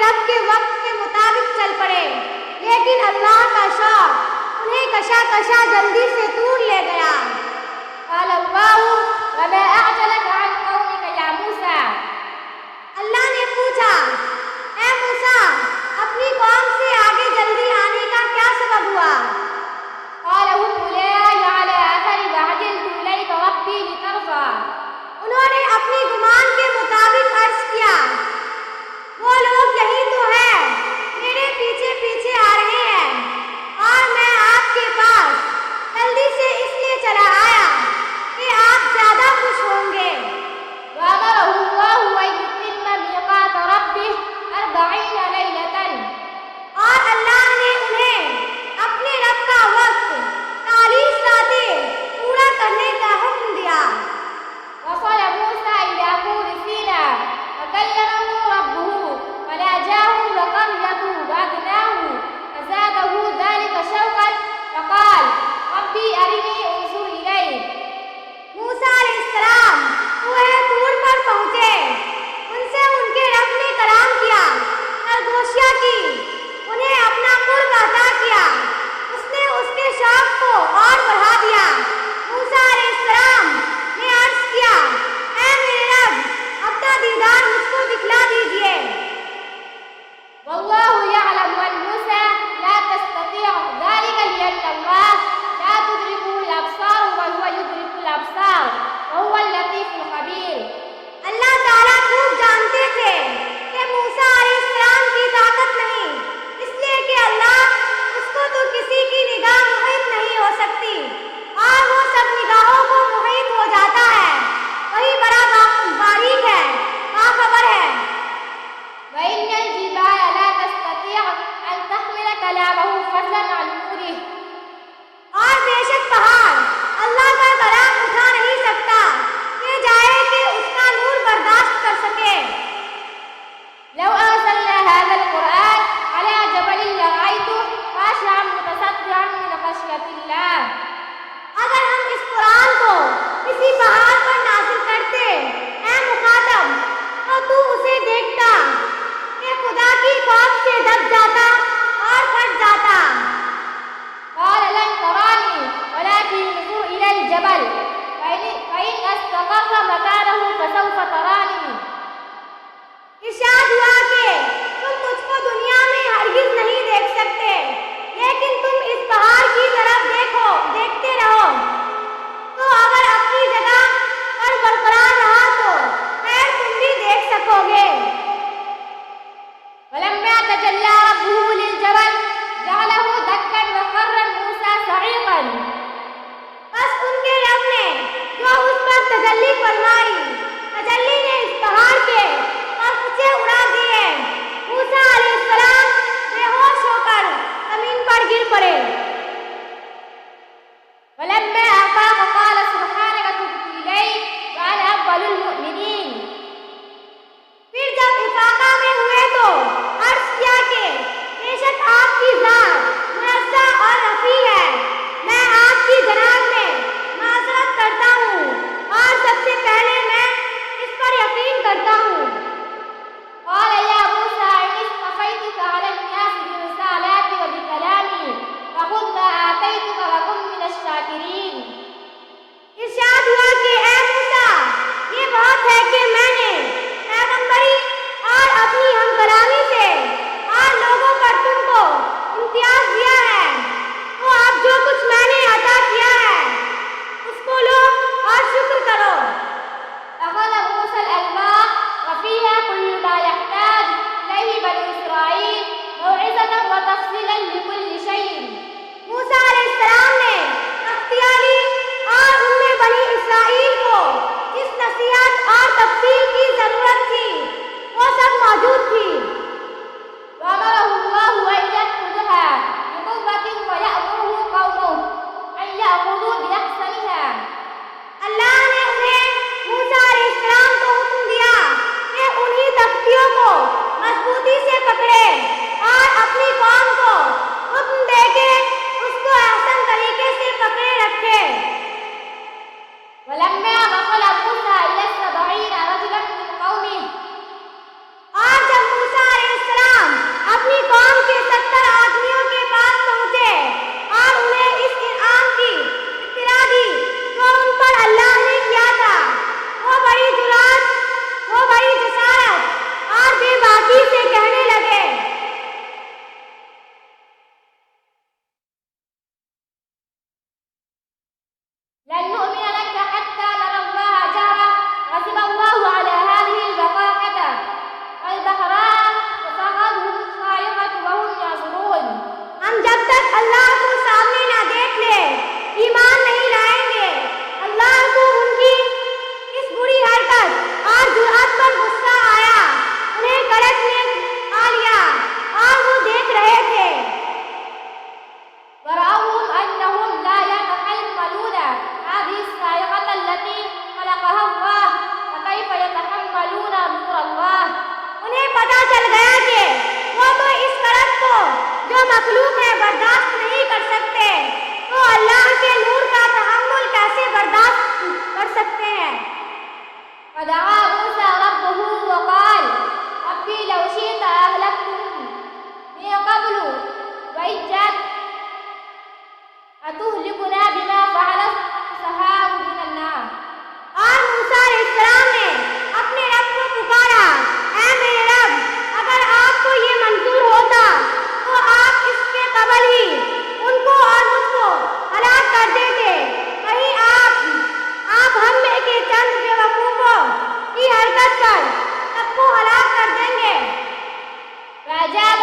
رب کے وقت کے مطابق چل پڑے، لیکن اللہ کا شوق انہیں کشا کشا جلدی سے دور لے گیا۔ قال اللہ وما اعجلك عن قومك یا موسیٰ، اللہ نے پوچھا، اے موسیٰ، اپنی قوم سے آگے جلدی آنے کا کیا سبب ہوا؟ قال هم أولئك على أثري وعجلت إليك ربي لترضى، انہوں نے اپنی گمان کے مطابق عرض کیا، وہ لوگ یہی تو ہے، میرے پیچھے پیچھے آ رہے ہیں، اور میں آپ کے پاس جلدی سے اس لیے چلا آیا کہ آپ زیادہ خوش ہوں گے۔ وأمره الله أن يتم ميقات ربه 40 ليلة، اور اللہ نے انہیں اپنے رب کا وقت 40 راتیں پورا کرنے کا حکم دیا۔ وصل موسى إلى طور سيناء فكلمه ربه فناجاه وقريته وأدناه فزاده ذلك شوقا فقال ربي أرني انظر إليك، موسیٰ علیہ السلام کوہ طور پر پہنچے، ان سے ان کے رب نے کلام کیا، سرگوشیاں کی، انہیں اپنا قرب عطا کیا، اس نے اس کے شوق کو اور بڑھا دیا۔ موسیٰ علیہ السلام نے عرض کیا، اے میرے رب، اپنا دیدار مجھ کو دکھلا دیجئے۔ والله يعلم أن موسى لا تستطيع ذلك لأن الله لا تدركه الأبصار وهو يدرك الأبصار وهو اللطيف الخبير۔ اللہ تعالیٰ خوب جانتے تھے کہ موسیٰ علیہ السلام کی طاقت نہیں، اس لیے کہ اللہ اس کو تو کسی کی نگاہ محیط نہیں ہو سکتی، اور وہ سب نگاہوں کو محیط ہو جاتا ہے، وہی بڑا باریک ہے، باخبر ہے۔ وإن الجبال لا تستطيع أن تحمل كلامه فضلا عن نوره، اور بے شک پہاڑ اللہ کا کلام اٹھا نہیں سکتا کہ جائے کہ اس کا نور برداشت کر سکے۔ لو أنزلنا هذا القرآن على جبل لرأيته خاشعا متصدعا من خشية الله، اگر ہم اس قرآن کو کسی پہاڑ پر نازل کرتے، اے مخاطب، تو تو اسے دیکھتا کہ خدا کی خوف سے دب جاتا اور پھٹ جاتا۔ قال لن تراني ولكن انظر إلى الجبل فإن استقر مكانه فسوف تراني، ارشاد ہوا کہ تم مجھ کو دنیا میں ہرگز نہیں دیکھ سکتے، لیکن تم اس پہاڑ کی طرف دیکھتے رہو، تو اگر اپنی جگہ پر برقرار رہا تو خیر تم بھی دیکھ سکو گے۔ ولما تجلى ربه للجبل جعله دكا وخر موسى صعيقا، بس ان کے رب نے جو اس پر تجلی فرمائی، تجلی نے اس پہاڑ کے پرچے اڑا دیے، موسیٰ علیہ السلام بے ہوش ہو کر زمین پر گر پڑے۔ ولما أفاق قال سبحانك تبت إليك وأنا أول المؤمنين، پھر جب افاقہ میں ہوئے تو عرض کیا کہ بے شک آپ کی ذات منزہ اور رفیع ہے، میں آپ کی جناب میں معذرت کرتا ہوں، اور سب سے پہلے میں اس پر یقین کرتا ہوں۔ قال يا موسى إني اصطفيتك على الناس برسالاتي وبكلامي فخذ ما آتيتك وكن من الشاكرين، ارشاد ہوا کہ اے موسیٰ، یہ بہت ہے کہ میں نے پیغمبری اور اپنی ہم کلامی سے اور لوگوں پر تم کو امتیاز دیا ہے، تو آپ جو کچھ میں نے عطا کیا ہے اس کو لو اور شکر کرو۔ أخذ موسى الألواح وفيها كل ما يحتاج إليه بنو إسرائيل موعظة وتفصيلا لكل شيء، موسیٰ علیہ السلام نے تختیاں لی اور ان میں بنی اسرائیل کو جس نصیحت اور تفصیل کی ضرورت تھی وہ سب موجود تھی۔ وأمره الله أن يأخذها بقوة ويأمره قومه أن يأخذوا بأحسنها، اللہ نے انہیں موسیٰ علیہ السلام کو حکم دیا کہ انہی تختیوں کو مضبوطی سے پکڑے اور اپنی قوم کو حکم دے کے اس کو احسن طریقے سے پکڑے رکھے۔ ولما وصل موسى إلى 70 رجلا من قومه، اور جب موسیٰ علیہ السلام چل گیا کہ وہ تو اس قدر کو جو مخلوق ہے برداشت نہیں کر سکتے، تو اللہ کے نور کا تحمل کیسے برداشت کر سکتے ہیں؟ فدعا موسى ربه وقال ربي لو شئت أهلكتهم من قبل وإذ أتهلكنا بما فعل السفهاء من الناس. اور موسیٰ علیہ السلام نے اپنے رب کو پکارا، اے میرے رب، اگر آپ کو یہ منظور ہوتا تو آپ اس کے قبل ہی ان کو اور مجھ کو ہلاک کر دیتے۔ کہیں آپ ہم میں کے چند بے وقوفوں کی حرکت کر سب کو ہلاک کر دیں گے۔ فأجاب